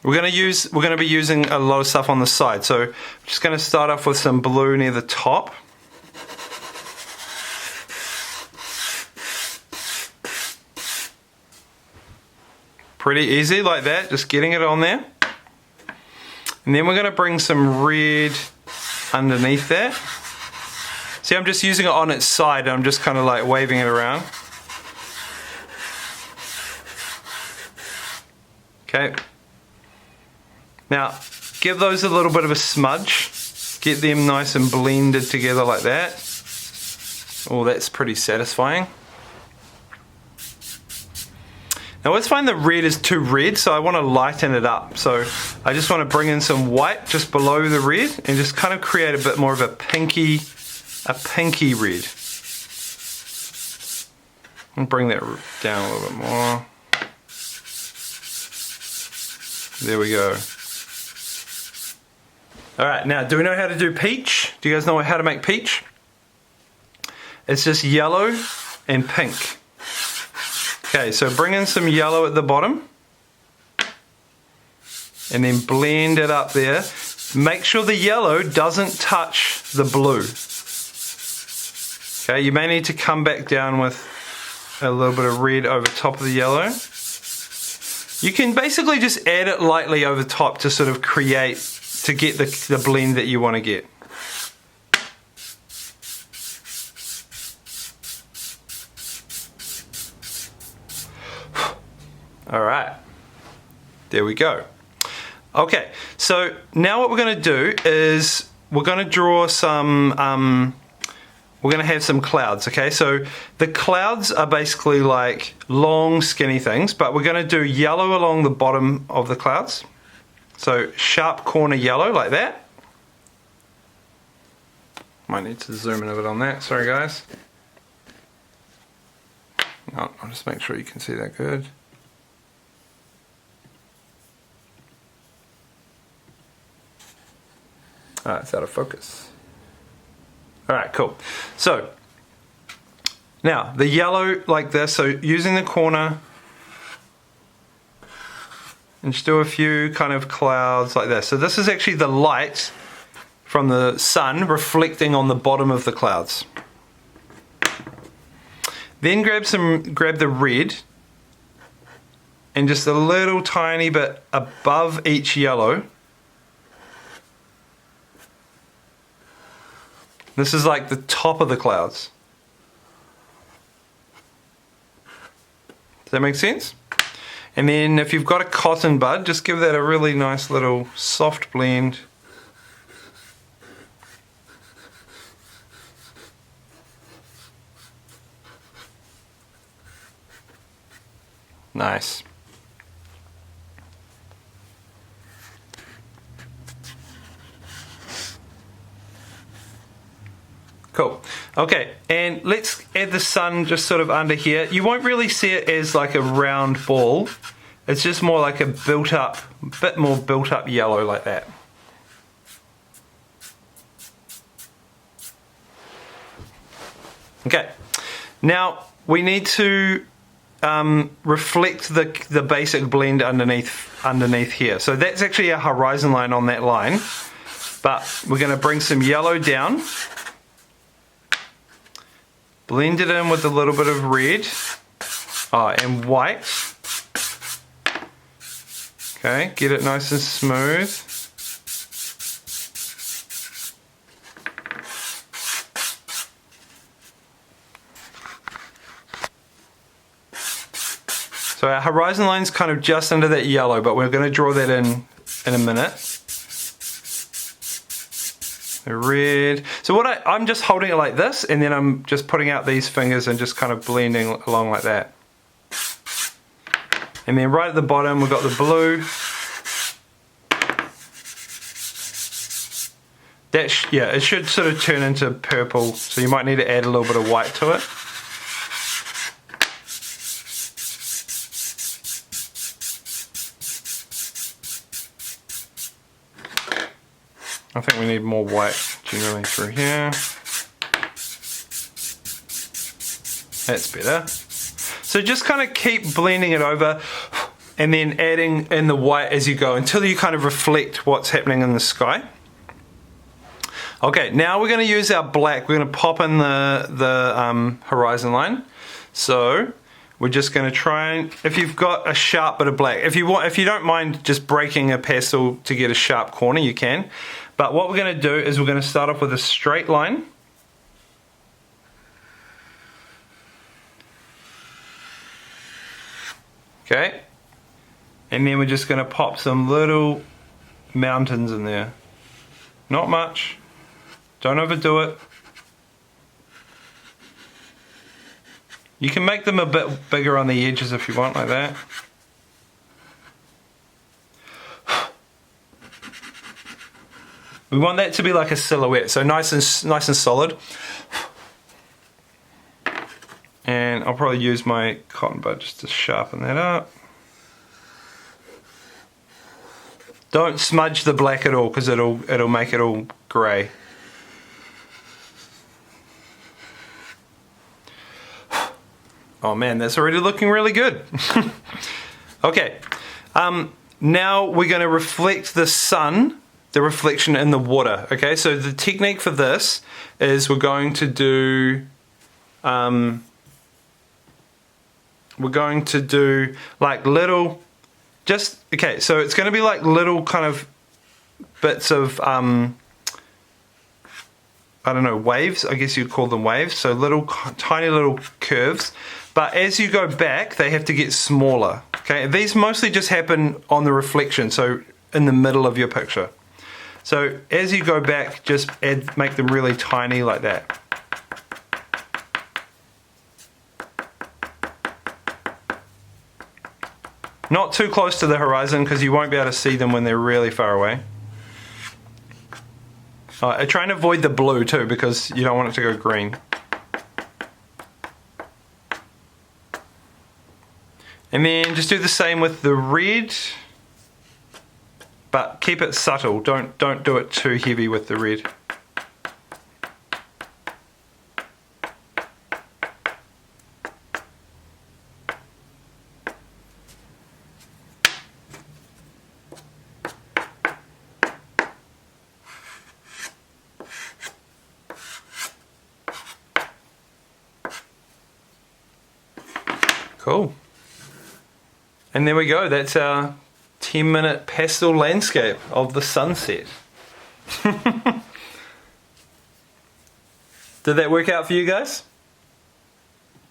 We're going to be using a lot of stuff on the side. So I'm just going to start off with some blue near the top. Pretty easy like that, just getting it on there. And then we're going to bring some red underneath that. See, I'm just using it on its side and I'm just kind of like waving it around. Okay. Now, give those a little bit of a smudge. Get them nice and blended together like that. Oh, that's pretty satisfying. Now, I always find the red is too red, so I want to lighten it up. So I just want to bring in some white just below the red and just kind of create a bit more of a pinky red. And bring that down a little bit more. There we go. Alright, now do we know how to do peach? Do you guys know how to make peach? It's just yellow and pink. Okay, so bring in some yellow at the bottom. And then blend it up there. Make sure the yellow doesn't touch the blue. Okay, you may need to come back down with a little bit of red over top of the yellow. You can basically just add it lightly over top to sort of create, to get the blend that you want to get. Alright, there we go. Okay, so now what we're going to do is we're going to draw some, we're going to have some clouds, okay? So the clouds are basically like long skinny things, but we're going to do yellow along the bottom of the clouds. So sharp corner yellow like that. Might need to zoom in a bit on that, sorry guys. No, I'll just make sure you can see that good. It's out of focus. Alright, cool. So, now, the yellow like this, so using the corner, and just do a few kind of clouds like this. So this is actually the light from the sun reflecting on the bottom of the clouds. Then grab the red, and just a little tiny bit above each yellow. This is like the top of the clouds. Does that make sense? And then if you've got a cotton bud, just give that a really nice little soft blend. Nice. Cool. Okay, and let's add the sun just sort of under here. You won't really see it as like a round ball. It's just more like a bit more built up yellow like that. Okay, now we need to reflect the basic blend underneath here. So that's actually a horizon line on that line, but we're going to bring some yellow down. Blend it in with a little bit of red and white. Okay, get it nice and smooth. So our horizon line's kind of just under that yellow, but we're going to draw that in a minute. The red. So I'm just holding it like this, and then I'm just putting out these fingers and just kind of blending along like that. And then right at the bottom we've got the blue. Yeah, it should sort of turn into purple, so you might need to add a little bit of white to it. I think we need more white generally through here. That's better. So just kind of keep blending it over. and then adding in the white as you go until you kind of reflect what's happening in the sky. Okay, now we're going to use our black. We're going to pop in the horizon line. So we're just going to try and, if you've got a sharp bit of black, if you don't mind just breaking a pastel to get a sharp corner, you can. But what we're going to do is we're going to start off with a straight line. Okay, and then we're just going to pop some little mountains in there. Not much. Don't overdo it. You can make them a bit bigger on the edges if you want, like that. We want that to be like a silhouette, so nice and solid. And I'll probably use my cotton bud just to sharpen that up. Don't smudge the black at all, because it'll make it all grey. Oh man, that's already looking really good. Okay, now we're going to reflect the sun, the reflection in the water. Okay, so the technique for this is we're going to do like little, okay, so it's going to be like little kind of bits of I don't know, waves, I guess you'd call them waves, so little tiny little curves, but as you go back they have to get smaller. Okay, these mostly just happen on the reflection, so in the middle of your picture. So as you go back, just make them really tiny like that. Not too close to the horizon because you won't be able to see them when they're really far away. Try and avoid the blue too because you don't want it to go green. And then just do the same with the red, but keep it subtle. Don't do it too heavy with the red. Cool. And there we go, that's our 10-minute pastel landscape of the sunset. Did that work out for you guys?